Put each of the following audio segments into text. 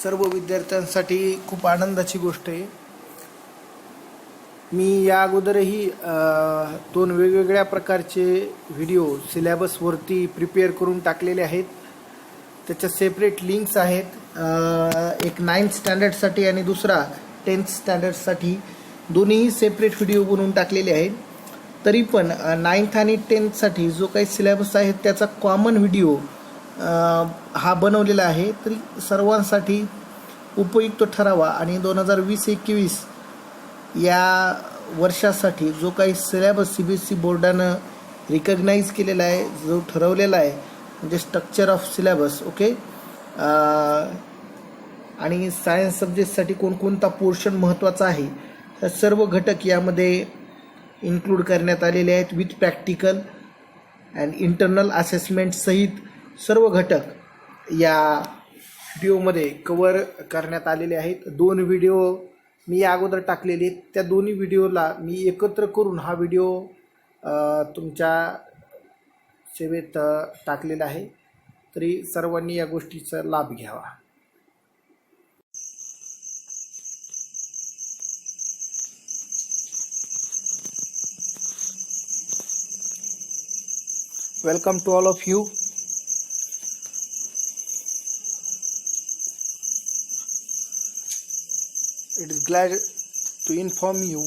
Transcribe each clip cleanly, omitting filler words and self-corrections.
सर्व विद्यार्थ्यांसाठी खूप आनंदाची गोष्ट आहे. मी या अगोदरही दोन वेगवेगळ्या प्रकारचे व्हिडिओ सिलेबसवरती प्रिपेअर करून टाकलेले आहेत. त्याच्या सेपरेट लिंक्स आहेत. एक 9th स्टँडर्डसाठी आणि दुसरा 10th स्टँडर्डसाठी दोन्ही सेपरेट व्हिडिओ बनवून टाकलेले आहेत. तरी पण 9th आणि 10thसाठी जो काही सिलेबस आहे त्याचा कॉमन व्हिडिओ हा बनवलेला आहे. तरी सर्वांसाठी उपयुक्त ठरावा आणि 2020-21 या वर्षासाठी जो काही सिलेबस CBSE बोर्डानं रिकग्नाइज केलेला आहे, जो ठरवलेला आहे म्हणजे स्ट्रक्चर ऑफ सिलेबस. ओके. आणि सायन्स सब्जेक्टसाठी कोणकोणता पोर्शन महत्त्वाचा आहे हे सर्व घटक यामध्ये इन्क्लूड करण्यात आलेले आहेत. With practical and internal assessment सहित सर्व घटक या व्हिडिओमध्ये कवर करण्यात आलेले आहेत. 2 व्हिडिओ मी या अगोदर टाकलेले आहेत. त्या दोन्ही व्हिडिओला मी एकत्र करून हा व्हिडिओ तुमच्या सेवेत टाकलेला आहे. तरी सर्वांनी या गोष्टीचा लाभ घ्यावा. Welcome to all of you. It is glad to inform you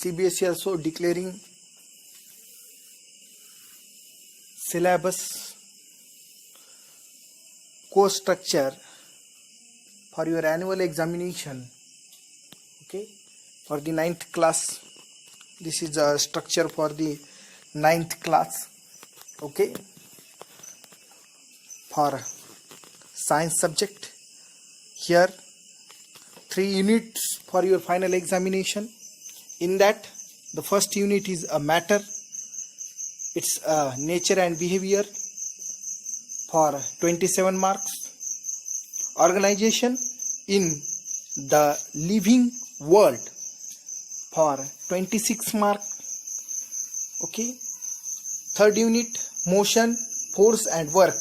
CBSE also declaring syllabus course structure for your annual examination. Okay, for the 9th class. This is a structure for the 9th class. Okay, for science subject. Here 3 units for your final examination. In that, the first unit is a matter. It's nature and behavior for 27 marks. Organization in the living world for 26 marks. Okay. Third unit, motion, force and work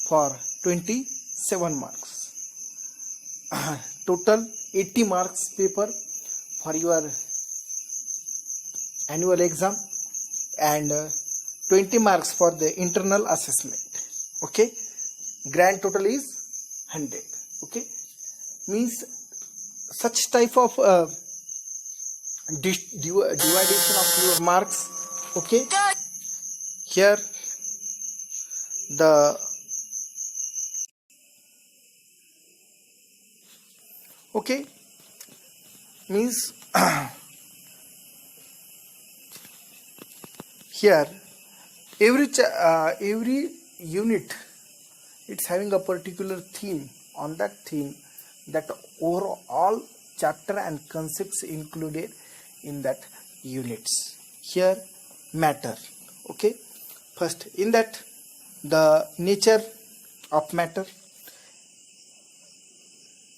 for 27 marks. Total 80 marks paper for your annual exam and 20 marks for the internal assessment. Okay. Grand total is 100. Okay. Means such type of division of your marks. Okay, here the okay means here every unit it's having a particular theme. On that theme, that overall chapter and concepts included in that units. Here matter. Okay, first in that the nature of matter.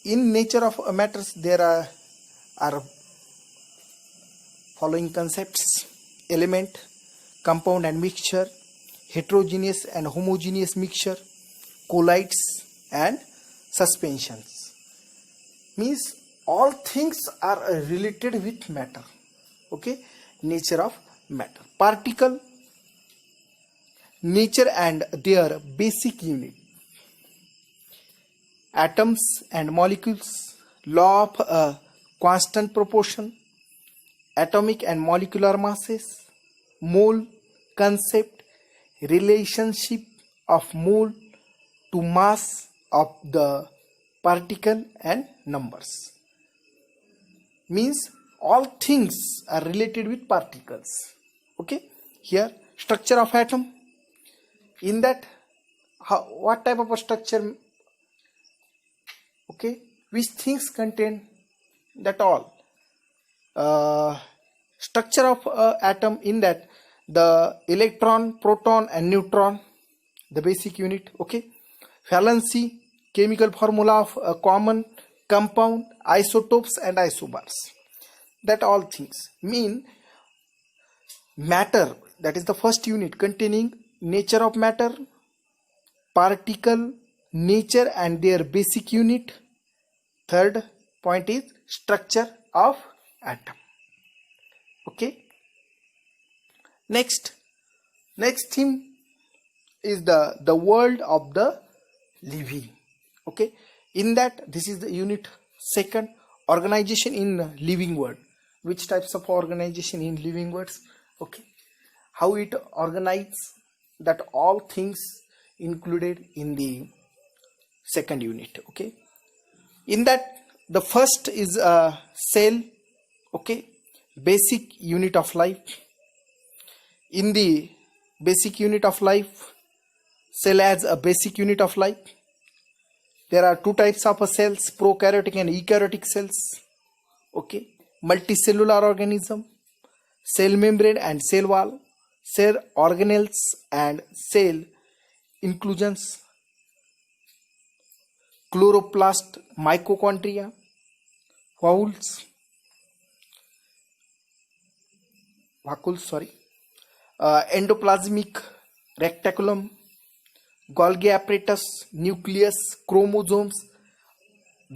In nature of matters there are following concepts: element, compound and mixture, heterogeneous and homogeneous mixture, colloids and suspensions. Means all things are related with matter. Okay, nature of matter. Particle, nature and their basic unit. Atoms and molecules, law of constant proportion, atomic and molecular masses, mole concept, relationship of mole to mass of the particle and numbers. Means all things are related with particles. Okay, here structure of atom. In that, what type of a structure? Okay, which things contain that all. Structure of atom. In that, the electron, proton and neutron, the basic unit. Okay, valency, chemical formula of a common compound, isotopes and isobars. That all things mean matter. That is the first unit containing nature of matter, particle nature and their basic unit. Third point is structure of atom. Okay. Next theme is the world of the living. Okay. In that, this is the unit second, organization in living world. Which types of organization in living worlds? Okay. How it organizes, that all things included in the second unit. Okay. In that, the first is a cell. Okay. Basic unit of life. In the basic unit of life, cell as a basic unit of life. There are two types of cells, prokaryotic and eukaryotic cells. Okay. Multicellular organism, cell membrane and cell wall, cell organelles and cell inclusions, chloroplast, mitochondria, vacuoles, endoplasmic reticulum, Golgi apparatus, nucleus, chromosomes,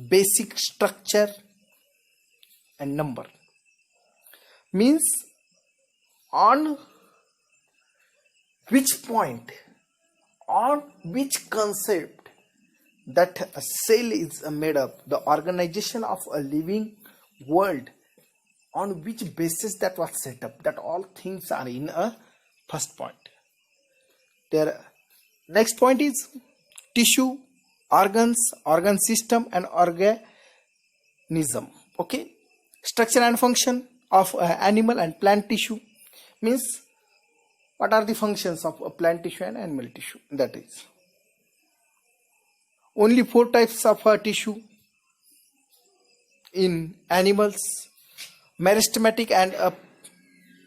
basic structure and number. Means on which point, on which concept that a cell is made up, the organization of a living world, on which basis that was set up, that all things are in a first point. There, next point is tissue, organs, organ system and organism. Okay. Structure and function of animal and plant tissue. Means what are the functions of plant tissue and animal tissue? That is only 4 types of tissue in animals, meristematic and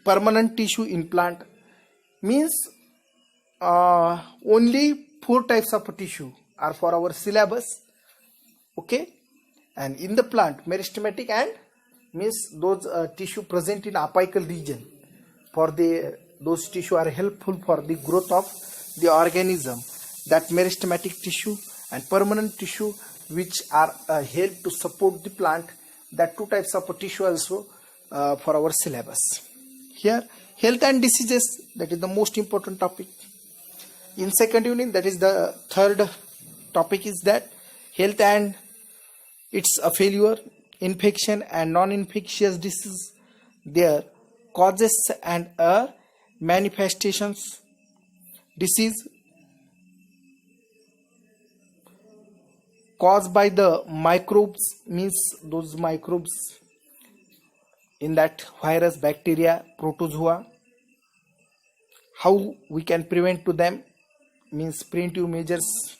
permanent tissue in plant. Means only 4 types of tissue are for our syllabus. Okay. And in the plant, meristematic and means those tissue present in apical region, for those tissue are helpful for the growth of the organism, that meristematic tissue, and permanent tissue which are help to support the plant, that 2 types of tissue also for our syllabus. Here, health and diseases, that is the most important topic. In second unit, that is the third topic, is that health and its a failure, infection and non-infectious disease, their causes and manifestations. Disease caused by the microbes, means those microbes in that virus, bacteria, protozoa. How we can prevent to them, means preventive measures,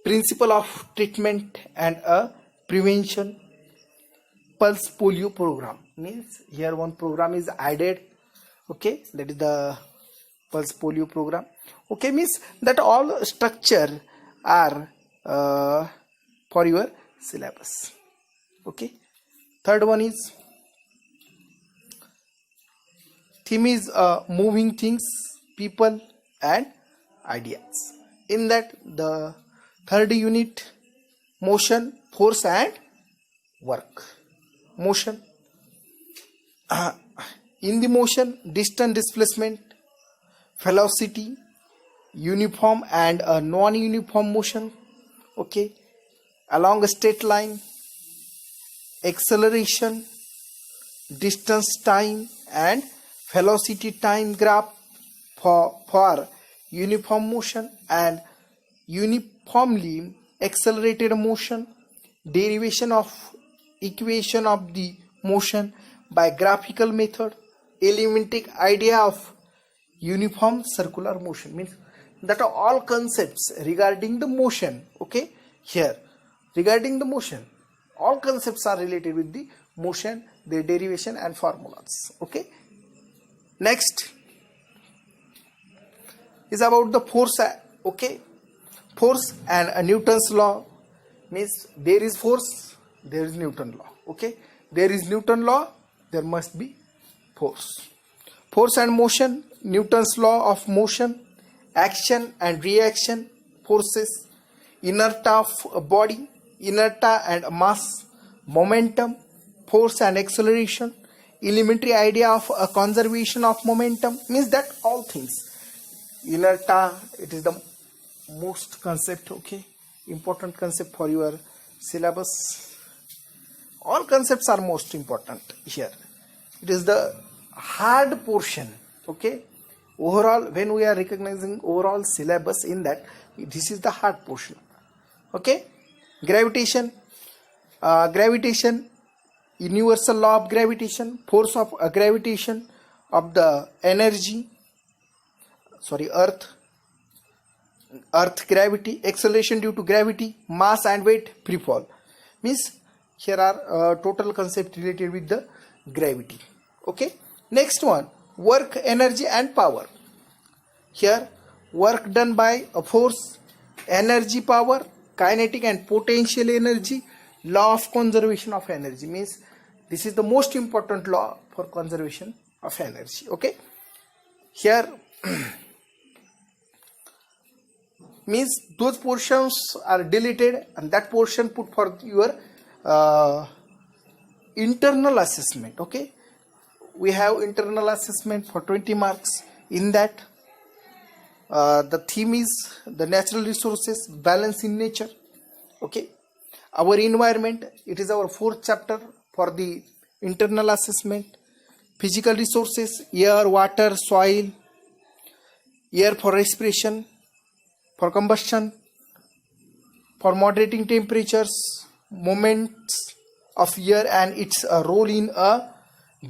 principle of treatment and prevention. Pulse polio program, means here one program is added. Okay, that is the pulse polio program. Okay, means that all structure are for your syllabus. Okay, third one is theme is moving things, people and ideas. In that, the third unit, motion, force and work. Motion. In the motion, distance displacement, velocity, uniform and non-uniform motion. Okay, along a straight line, acceleration, distance time and velocity time graph for uniform motion and uniformly accelerated motion. Derivation of equation of the motion by graphical method. Elementary idea of uniform circular motion, means that are all concepts regarding the motion. Okay, here regarding the motion, all concepts are related with the motion, their derivation and formulas. Okay, next is about the force. Okay, force and Newton's law, means there is force, there is Newton law. Okay, there is Newton law, there must be force. Force and motion, Newton's law of motion action and reaction forces, inertia of a body, inertia and mass, momentum, force and acceleration, elementary idea of a conservation of momentum, means that all things. Inertia, it is the most concept, okay, important concept for your syllabus. All concepts are most important here. It is the hard portion, okay. Overall, when we are recognizing overall syllabus, in that this is the hard portion, okay. Gravitation, universal law of gravitation, force of gravitation of the energy, earth gravity, acceleration due to gravity, mass and weight, free fall. Means here are total concept related with the gravity, okay. Next one, work, energy and power. Here, work done by a force, energy, power, kinetic and potential energy, law of conservation of energy, means this is the most important law for conservation of energy, okay. Here means those portions are deleted and that portion put for your internal assessment, okay. We have internal assessment for 20 marks. In that the theme is the natural resources, balance in nature, okay. Our environment, it is our 4th chapter for the internal assessment. Physical resources, air, water, soil, air for respiration, for combustion, for moderating temperatures, moments of air and its role in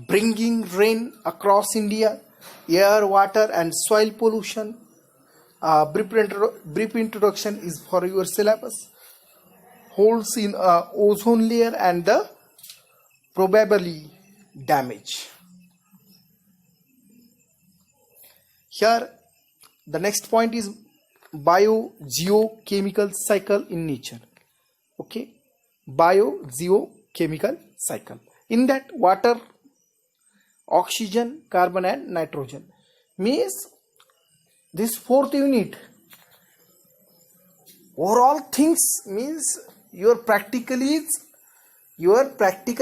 bringing rain across India, air, water and soil pollution. Brief introduction is for your syllabus. Holes in ozone layer and the probably damage. Here the next point is biogeochemical cycle in nature, okay. Biogeochemical cycle, in that water, oxygen, carbon and nitrogen, means this 4th unit overall things, means your practical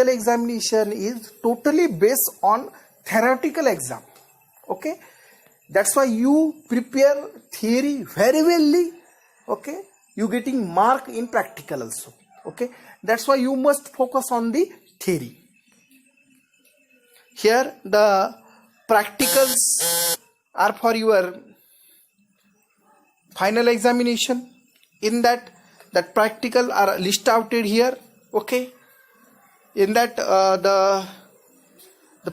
examination is totally based on theoretical exam, okay. That's why you prepare theory very well, okay. You getting mark in practical also, okay. That's why you must focus on the theory. Here the practicals are for your final examination. In that practical are list outed here, okay. In that the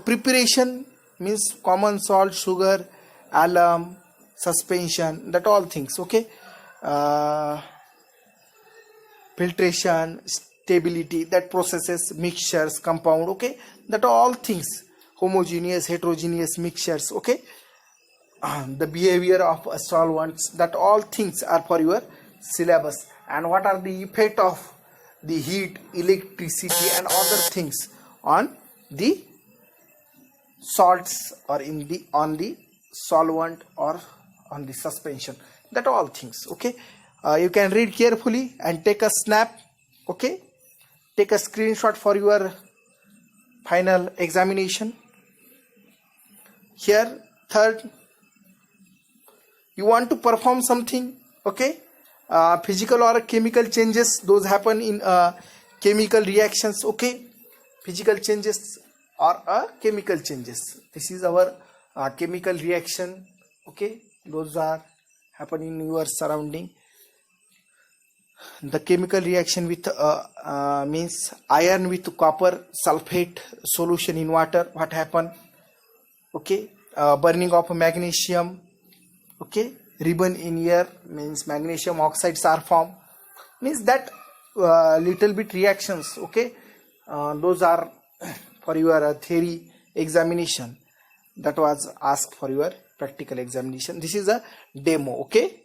preparation means common salt, sugar, alum, suspension, that all things, okay. Filtration, stability, that processes, mixtures, compound, okay, that all things, homogeneous, heterogeneous mixtures, okay. The behavior of solvents, that all things are for your syllabus. And what are the effect of the heat, electricity and other things on the salts or on the solvent or on the suspension, that all things, okay. You can read carefully and take a snap, okay. Take a screenshot for your final examination. Here third, you want to perform something, okay. Physical or chemical changes, those happen in chemical reactions, okay. Physical changes or chemical changes, this is our chemical reaction, okay. Those are happening in your surrounding. The chemical reaction with means iron with copper sulfate solution in water, what happen, okay. Burning of magnesium, okay. Ribbon in air, means magnesium oxides are formed, means that little bit reactions, okay. Those are for your theory examination, that was asked for your practical examination. This is a demo, okay.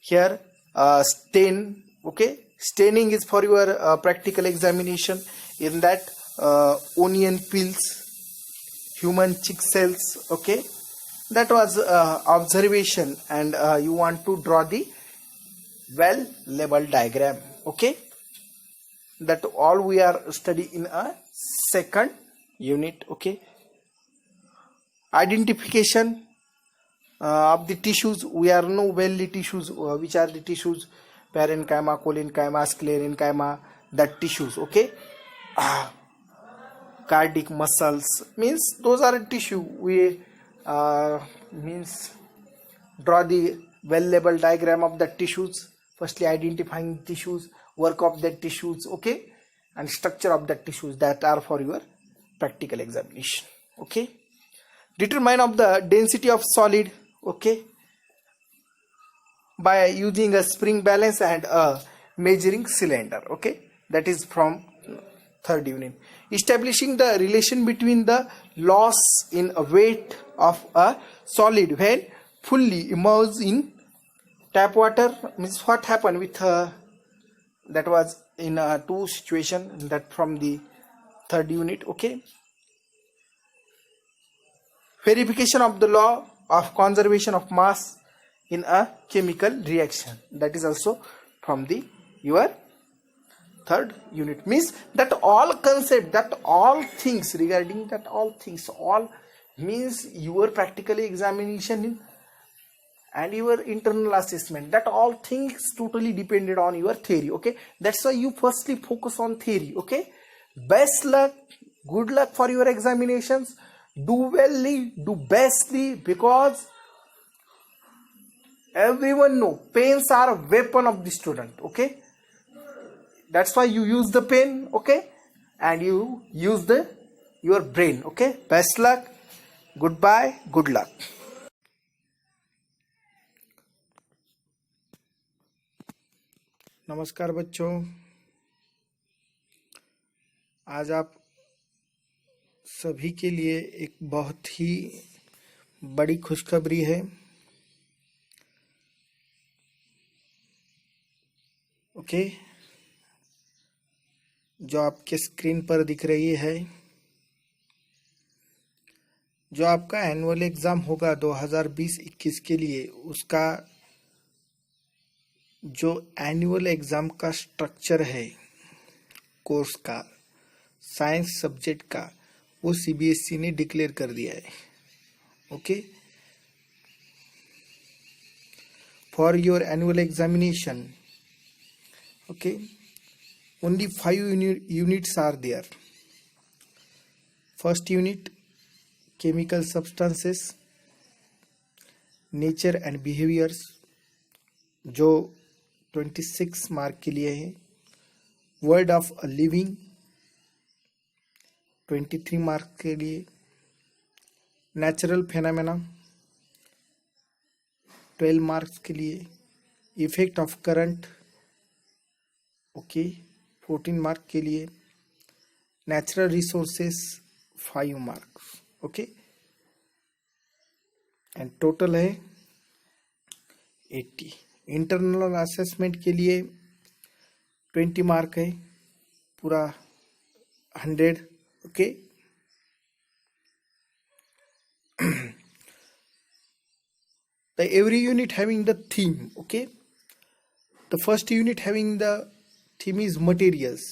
Here stain, okay, Staining is for your practical examination. In that, onion peels, human chick cells. Okay, that was observation, and you want to draw the well labeled diagram. Okay, that all we are studying in a second unit. Okay, identification of the tissues. We are know well the tissues, which are the tissues: parenchyma, collenchyma, sclerenchyma, that tissues. Okay, cardiac muscles means those are a tissue. We means draw the well labeled diagram of the tissues. Firstly, identifying tissues, work of the tissues. Okay, and structure of the tissues, that are for your practical examination. Okay, determine of the density of solid. Okay, by using a spring balance and a measuring cylinder. Okay, that is from third unit. Establishing the relation between the loss in weight of a solid when fully immersed in tap water. Means what happened with that was in two situation, that from the third unit. Okay, verification of the law of conservation of mass in a chemical reaction, that is also from the your third unit. Means that all concept, that all things regarding that all things, all means your practical examination in, and your internal assessment, that all things totally depended on your theory. Okay, that's why you firstly focus on theory. Okay, best luck, good luck for your examinations. Do wellly, do bestly, because everyone know pens are a weapon of the student. Okay, that's why you use the pen. Okay, and you use the your brain. Okay, best luck, goodbye, good luck. नमस्कार बच्चों, आज आप सभी के लिए एक बहुत ही बड़ी खुशखबरी है। ओके, जो आपके स्क्रीन पर दिख रही है, जो आपका एनुअल एग्जाम होगा 2020-21 के लिए, उसका जो एनुअल एग्जाम का स्ट्रक्चर है कोर्स का, साइंस सब्जेक्ट का, वो सीबीएसई ने डिक्लेयर कर दिया है। Okay, for your annual examination, okay, only 5 units are there. First unit, chemical substances, nature and behaviors, जो 26 मार्क के लिए है। Word of a living 23 mark के लिए। नेचुरल फेनामेना 12 मार्क्स के लिए। Effect of current, okay, 14 mark के लिए। Natural resources 5 marks. Okay, and total है 80। इंटरनल असेसमेंट के लिए 20 मार्क है, पूरा 100। Okay, every unit having the theme. Okay, the first unit having the theme is materials.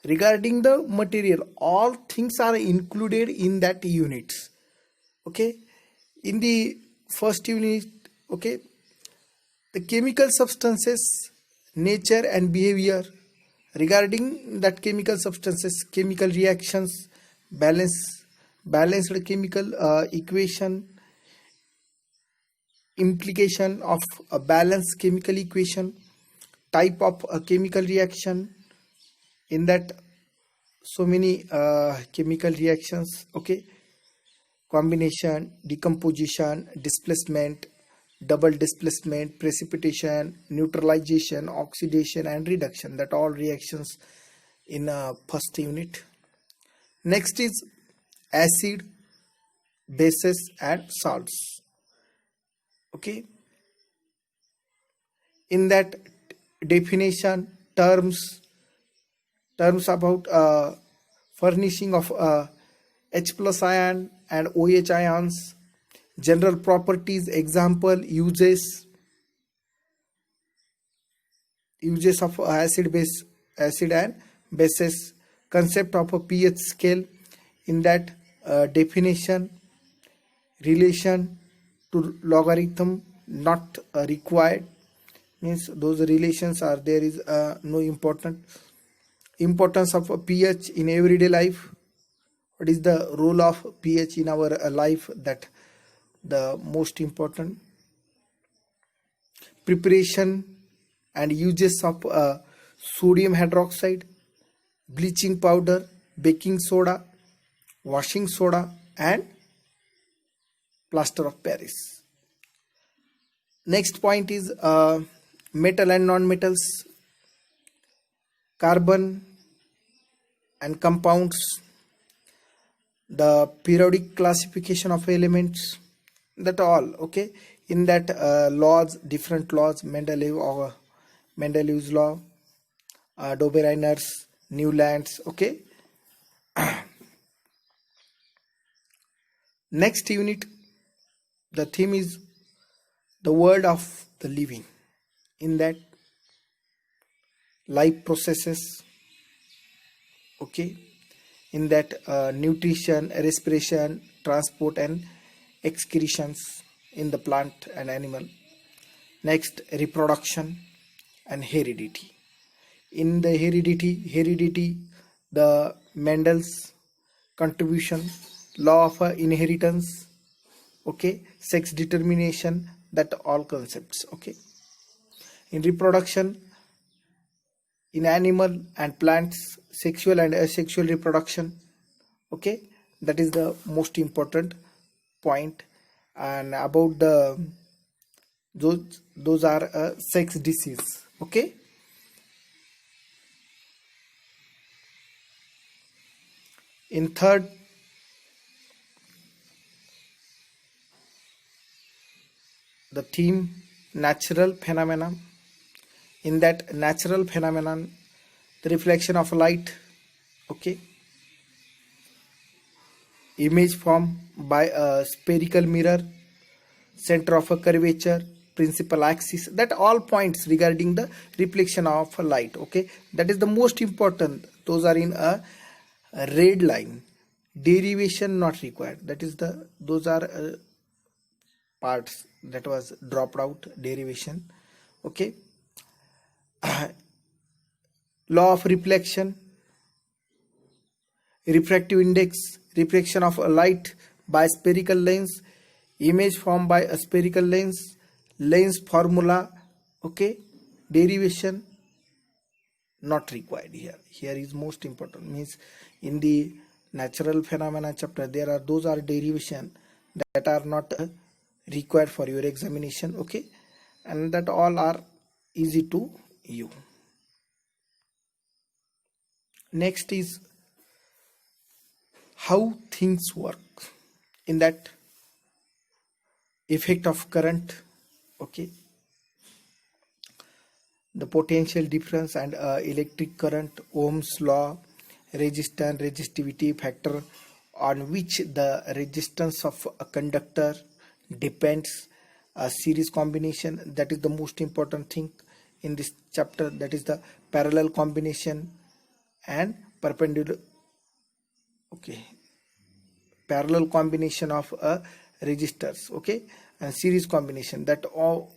Regarding the material, all things are included in that units. Okay, in the first unit, okay, the chemical substances, nature and behavior. Regarding that chemical substances, chemical reactions, balanced chemical equation, implication of a balanced chemical equation, type of a chemical reaction. In that, so many chemical reactions. Okay, combination, decomposition, displacement, double displacement, precipitation, neutralization, oxidation and reduction, that all reactions in first unit. Next is acid, bases and salts. Okay, in that definition, terms about furnishing of H plus ion and OH ions, general properties, example, uses of acid and bases, concept of a pH scale, in that definition, relation to logarithm not required, means those relations are there, is no importance of a pH in everyday life. What is the role of pH in our life? That the most important. Preparation and uses of sodium hydroxide, bleaching powder, baking soda, washing soda, and plaster of Paris. Next point is metal and non-metals, carbon and compounds, the periodic classification of elements, that all. Okay, in that laws, different laws, Mendeleev's law, Dobereiner's, Newland's. Okay. Next unit, the theme is the world of the living. In that, life processes. Okay, in that nutrition, respiration, transport, and excretions in the plant and animal. Next, reproduction and heredity. In the heredity, the Mendel's contribution, law of inheritance, okay, sex determination, that all concepts. Okay, in reproduction, in animal and plants, sexual and asexual reproduction. Okay, that is the most important point. And about the those are sex disease. Okay, in third, the theme, natural phenomena. In that natural phenomenon, the reflection of light. Okay, image formed by a spherical mirror, center of a curvature, principal axis, that all points regarding the reflection of light. Okay, that is the most important. Those are in a red line. Derivation not required. That is the, those are parts that was dropped out, derivation. Okay. Law of reflection, refractive index, reflection of a light by spherical lens, image formed by a spherical lens, lens formula. Okay, derivation not required here. Here is most important, means in the natural phenomena chapter there are, those are derivation that are not required for your examination. Okay, and that all are easy to you. Next is how things work. In that, effect of current. Okay, the potential difference and electric current, Ohm's law, resistance, resistivity factor on which the resistance of a conductor depends, a series combination, that is the most important thing in this chapter, that is the parallel combination and perpendicular. Okay, parallel combination of resistors. Okay, and series combination, that all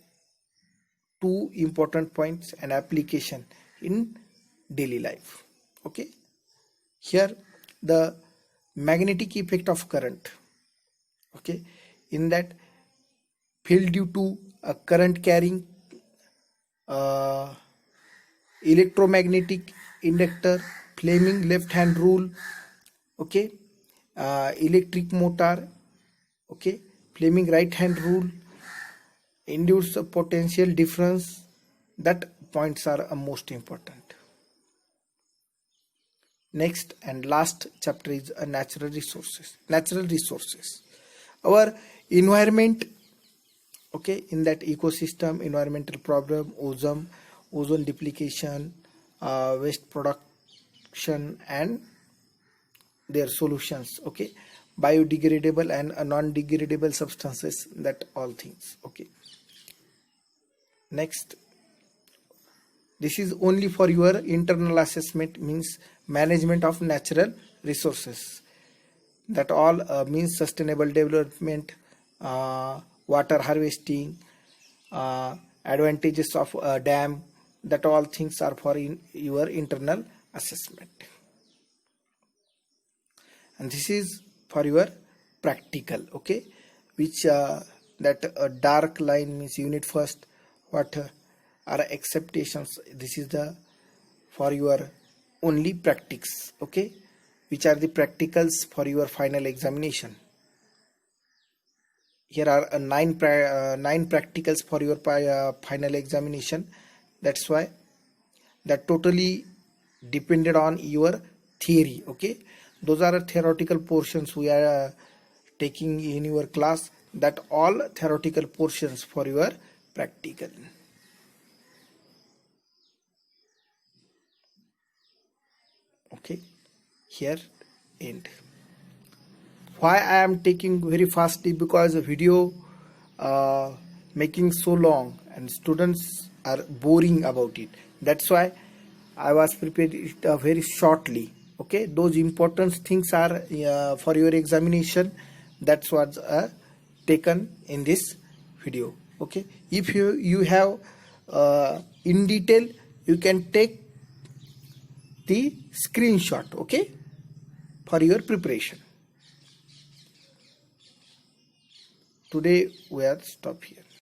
two important points and application in daily life. Okay, here the magnetic effect of current. Okay, in that, field due to a current carrying electromagnetic inductor, Fleming left hand rule. Okay, electric motor. Okay, Fleming right hand rule, induce a potential difference. That points are most important. Next and last chapter is natural resources. Natural resources, our environment. Okay, in that ecosystem, environmental problem, ozone depletion, waste production and their solutions. Okay, biodegradable and non-degradable substances, that all things. Okay, next, this is only for your internal assessment, means management of natural resources, that all means sustainable development, water harvesting, advantages of a dam, that all things are for your internal assessment. And this is for your practical. Okay, which that dark line means unit first, what are acceptations. This is the for your only practice. Okay, which are the practicals for your final examination. Here are nine practicals for your final examination. That's why that totally depended on your theory. Okay, those are theoretical portions we are taking in your class, that all theoretical portions for your practical. Okay, here end. Why I am taking very fastly? Because the video making so long and students are boring about it. That's why I was prepared it very shortly. Okay, those important things are for your examination. That's what's taken in this video. Okay, if you have in detail, you can take the screenshot. Okay, for your preparation. Today we are stop here.